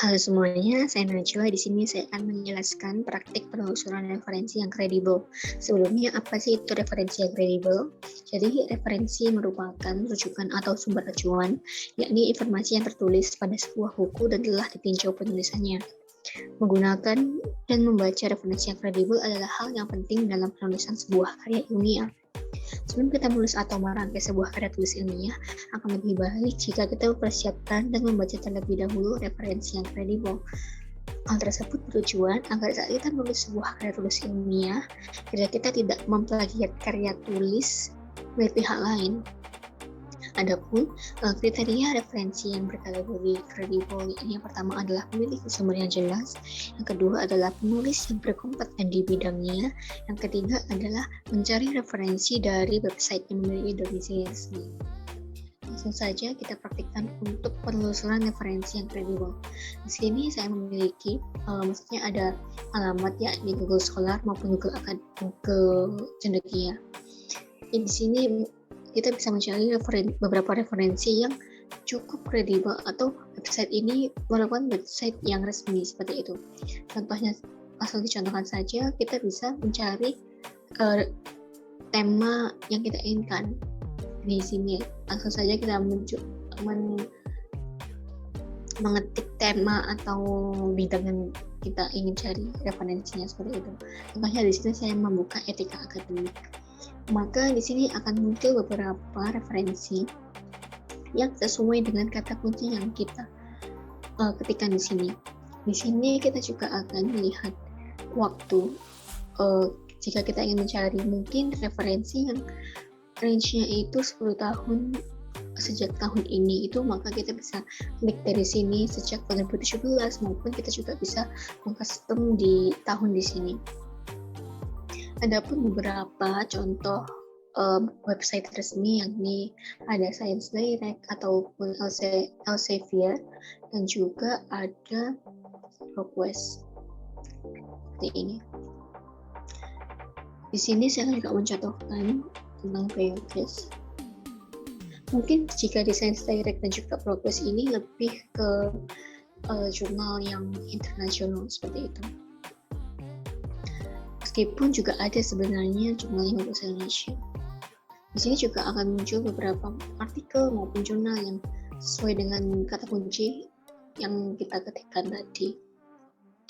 Halo semuanya, saya Najwa. Di sini saya akan menjelaskan praktik penelusuran referensi yang kredibel. Sebelumnya, apa sih itu referensi yang kredibel? Jadi, referensi merupakan rujukan atau sumber acuan, yakni informasi yang tertulis pada sebuah buku dan telah ditinjau penulisannya. Menggunakan dan membaca referensi yang kredibel adalah hal yang penting dalam penulisan sebuah karya ilmiah. Sebelum kita menulis atau merangkai sebuah karya tulis ilmiah, akan lebih baik jika kita mempersiapkan dan membaca terlebih dahulu referensi yang kredibel. Hal tersebut bertujuan agar saat kita menulis sebuah karya tulis ilmiah, kita tidak memplagiat karya tulis milik pihak lain. Adapun kriteria referensi yang berkategori kredibel, yang pertama adalah memiliki sumber yang jelas, yang kedua adalah penulis yang berkompeten di bidangnya, yang ketiga adalah mencari referensi dari website yang memiliki domisili resmi. Langsung saja kita praktikkan untuk penelusuran referensi yang kredibel. Di sini saya memiliki, maksudnya ada alamat ya di Google Scholar maupun Google Cendekia. Di sini kita bisa mencari beberapa referensi yang cukup kredibel atau website ini merupakan website yang resmi seperti itu. Contohnya, langsung dicontohkan saja, kita bisa mencari tema yang kita inginkan. Di sini langsung saja kita mengetik tema atau bidang yang kita ingin cari referensinya seperti itu. Contohnya di sini saya membuka etika akademik. Maka di sini akan muncul beberapa referensi yang sesuai dengan kata kunci yang kita ketikkan di sini. Di sini kita juga akan melihat waktu. Jika kita ingin mencari mungkin referensi yang range-nya itu 10 tahun sejak tahun ini itu, maka kita bisa klik dari sini sejak 2017 maupun kita juga bisa mengcustom di tahun di sini. Adapun beberapa contoh website resmi yakni ada Science Direct ataupun Elsevier dan juga ada ProQuest seperti ini. Di sini saya juga mencontohkan tentang ProQuest. Mungkin jika di Science Direct dan juga ProQuest ini lebih ke jurnal yang internasional seperti itu. Meskipun juga ada sebenarnya jurnal yang berbahasa Indonesia. Di sini juga akan muncul beberapa artikel maupun jurnal yang sesuai dengan kata kunci yang kita ketikkan tadi.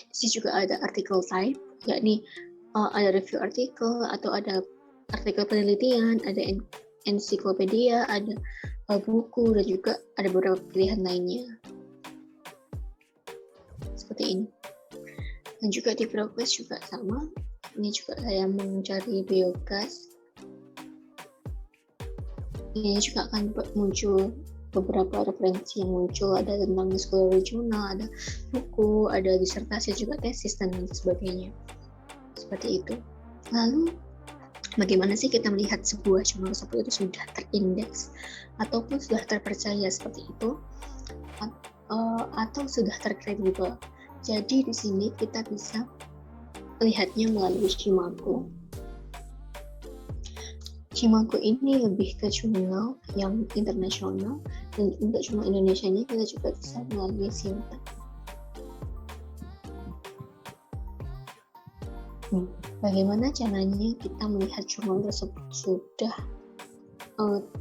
Di sini juga ada artikel type, yakni ada review artikel atau ada artikel penelitian, ada ensiklopedia, ada buku, dan juga ada beberapa pilihan lainnya. Seperti ini. Dan juga di ProQuest juga sama. Ini juga saya mencari biogas. Ini juga akan muncul beberapa referensi yang muncul, ada tentang scholarly journal, ada buku, ada disertasi, juga tesis, dan lain sebagainya. Seperti itu. Lalu, bagaimana sih kita melihat sebuah jurnal seperti itu sudah terindeks ataupun sudah terpercaya seperti itu atau sudah terkredibel? Jadi di sini kita bisa lihatnya melalui Shimago. Shimago ini lebih ke jurnal yang internasional, dan untuk jurnal Indonesianya kita juga bisa melalui Sinta. Bagaimana caranya kita melihat jurnal tersebut sudah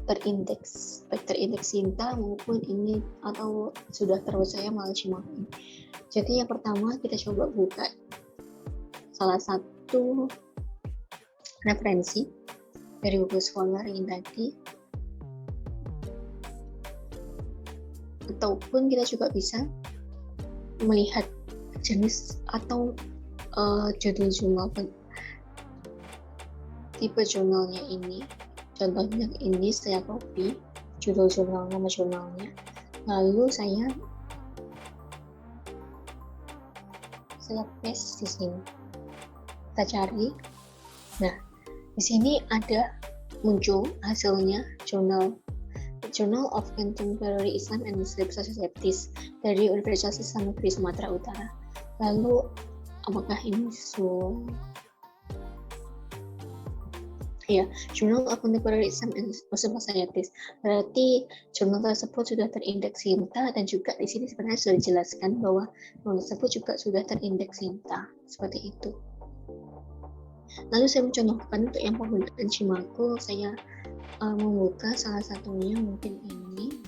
terindeks, baik terindeks Sinta maupun ini atau sudah terpercaya melalui Shimago. Jadi yang pertama kita coba buka salah satu referensi dari Google Scholar yang tadi, ataupun kita juga bisa melihat jenis atau judul jurnal, tipe jurnalnya ini. Contohnya ini saya copy judul jurnal, nama jurnalnya, lalu saya paste di sini. Kita cari. Nah, di sini ada muncul hasilnya Journal of Contemporary Islam and Muslim Societies dari Universitas Islam Negeri Sumatera Utara. Lalu, apakah ini sesuai? Ya, Journal of Contemporary Islam and Muslim Societies. Berarti jurnal tersebut sudah terindeks SINTA, dan juga di sini sebenarnya sudah dijelaskan bahwa jurnal tersebut juga sudah terindeks SINTA. Seperti itu. Lalu saya mencontohkan untuk yang penggunaan Shimaku, saya membuka salah satunya mungkin ini.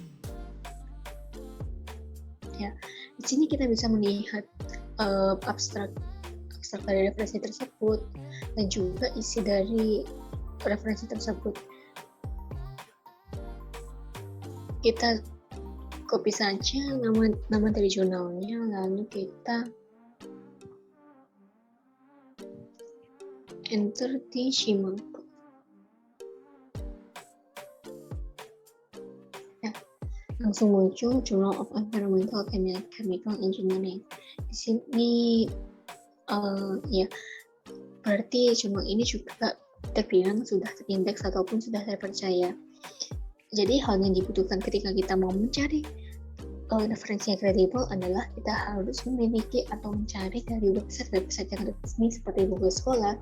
Ya, di sini kita bisa melihat abstrak dari referensi tersebut dan juga isi dari referensi tersebut. Kita copy saja nama dari jurnalnya, lalu kita enter di Shimaku. Ya, langsung muncul Journal of Environmental Chemical Engineering. Di sini ya, berarti jurnal ini juga terbilang sudah terindeks ataupun sudah terpercaya. Jadi hal yang dibutuhkan ketika kita mau mencari referensi yang kredibel adalah kita harus memiliki atau mencari dari website yang resmi seperti Google Scholar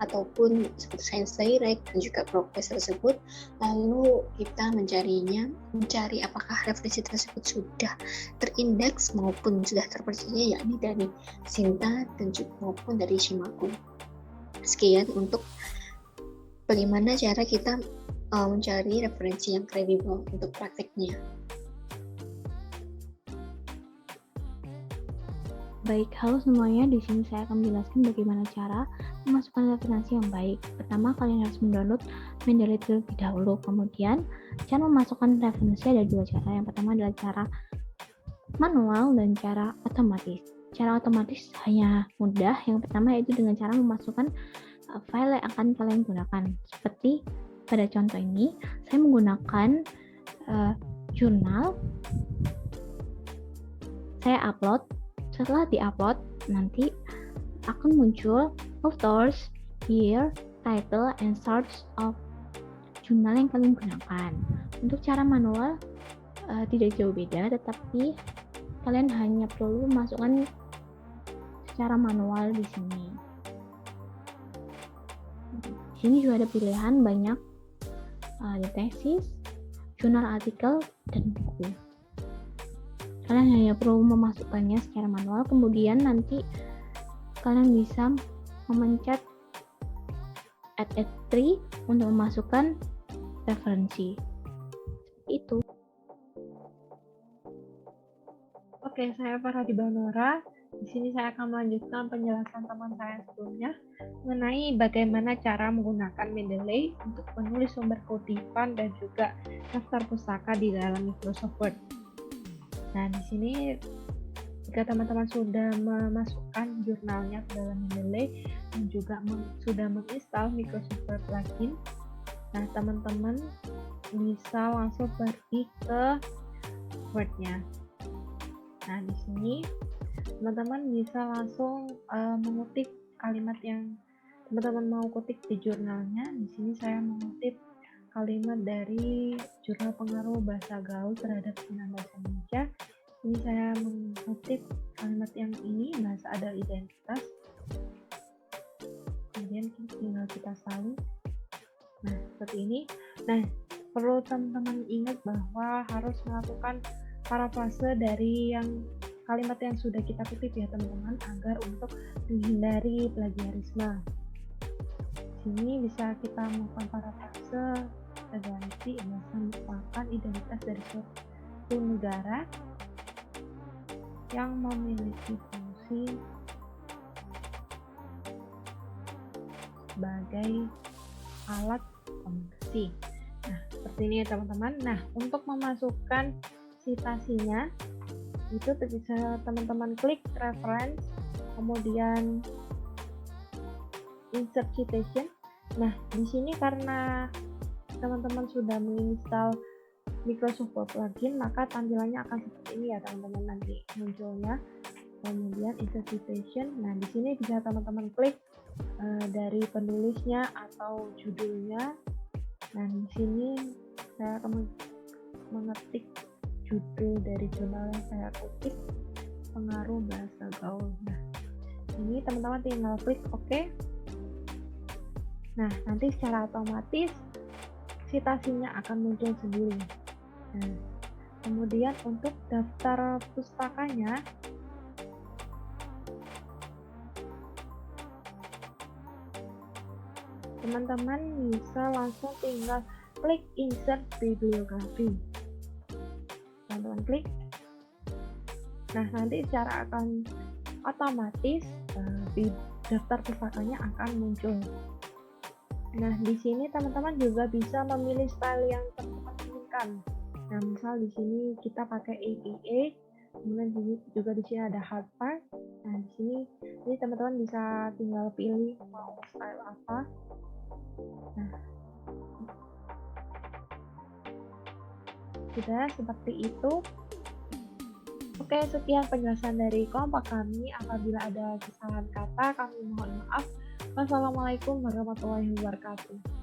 ataupun seperti Science Direct dan juga Progress tersebut. Lalu kita mencari apakah referensi tersebut sudah terindeks maupun sudah terpercaya, yakni dari SINTA dan juga maupun dari Shimaku. Sekian untuk bagaimana cara kita mencari referensi yang kredibel untuk praktiknya. Baik, halo semuanya. Di sini saya akan menjelaskan bagaimana cara memasukkan referensi yang baik. Pertama, kalian harus mendownload Mendeley terlebih dahulu. Kemudian, cara memasukkan referensi ada dua cara. Yang pertama adalah cara manual dan cara otomatis. Cara otomatis hanya mudah. Yang pertama yaitu dengan cara memasukkan file yang akan kalian gunakan. Seperti pada contoh ini, saya menggunakan jurnal. Saya upload. Setelah di-upload, nanti akan muncul authors, year, title, and source of jurnal yang kalian gunakan. Untuk cara manual tidak jauh beda, tetapi kalian hanya perlu memasukkan secara manual di sini. Di sini juga ada pilihan banyak tesis, jurnal artikel, dan buku. Kalian hanya perlu memasukkannya secara manual, kemudian nanti kalian bisa memencet add S3 untuk memasukkan referensi. Itu. Oke, saya Farah Banora. Di sini saya akan melanjutkan penjelasan teman saya sebelumnya mengenai bagaimana cara menggunakan Mendeley untuk menulis sumber kutipan dan juga daftar pustaka di dalam Microsoft Word. Nah, di sini jika teman-teman sudah memasukkan jurnalnya ke dalam Mendeley dan juga sudah menginstal Microsoft Word plugin, nah teman-teman bisa langsung pergi ke Word-nya. Nah, di sini teman-teman bisa langsung mengutip kalimat yang teman-teman mau kutip di jurnalnya. Di sini saya mengutip kalimat dari Jurnal Pengaruh Bahasa Gaul terhadap Penggunaan Bahasa Indonesia. Ini saya mengutip kalimat yang ini, bahasa adalah identitas. Kemudian tinggal kita salin. Nah, seperti ini. Nah, perlu teman-teman ingat bahwa harus melakukan parafrase dari yang kalimat yang sudah kita kutip ya teman-teman, agar untuk menghindari plagiarisme. Sini bisa kita melakukan parafrase ganti bahasa merupakan identitas dari suatu negara yang memiliki fungsi sebagai alat komunikasi. Nah, seperti ini ya teman-teman. Nah, untuk memasukkan citasinya itu bisa teman-teman klik reference, kemudian insert citation. Nah, di sini karena teman-teman sudah menginstal Microsoft Word plugin, maka tampilannya akan seperti ini ya teman-teman nanti munculnya. Kemudian insert citation. Nah, di sini bisa teman-teman klik dari penulisnya atau judulnya. Nah, di sini saya akan mengetik judul dari jurnal yang saya kutip, Pengaruh Bahasa Gaul. Nah, ini teman-teman tinggal klik OK. Nah, nanti secara otomatis citasinya akan muncul sendiri. Nah, kemudian untuk daftar pustakanya, teman-teman bisa langsung tinggal klik insert bibliografi. Teman-teman klik. Nah, nanti secara akan otomatis daftar pustakanya akan muncul. Nah, di sini teman-teman juga bisa memilih style yang teman-teman inginkan. Nah, misal di sini kita pakai APA, kemudian juga di sini ada hard part. Nah, di sini ini teman-teman bisa tinggal pilih mau style apa. Nah, sudah seperti itu. Oke, sekian penjelasan dari kelompok kami. Apabila ada kesalahan kata, kami mohon maaf. Wassalamualaikum warahmatullahi wabarakatuh.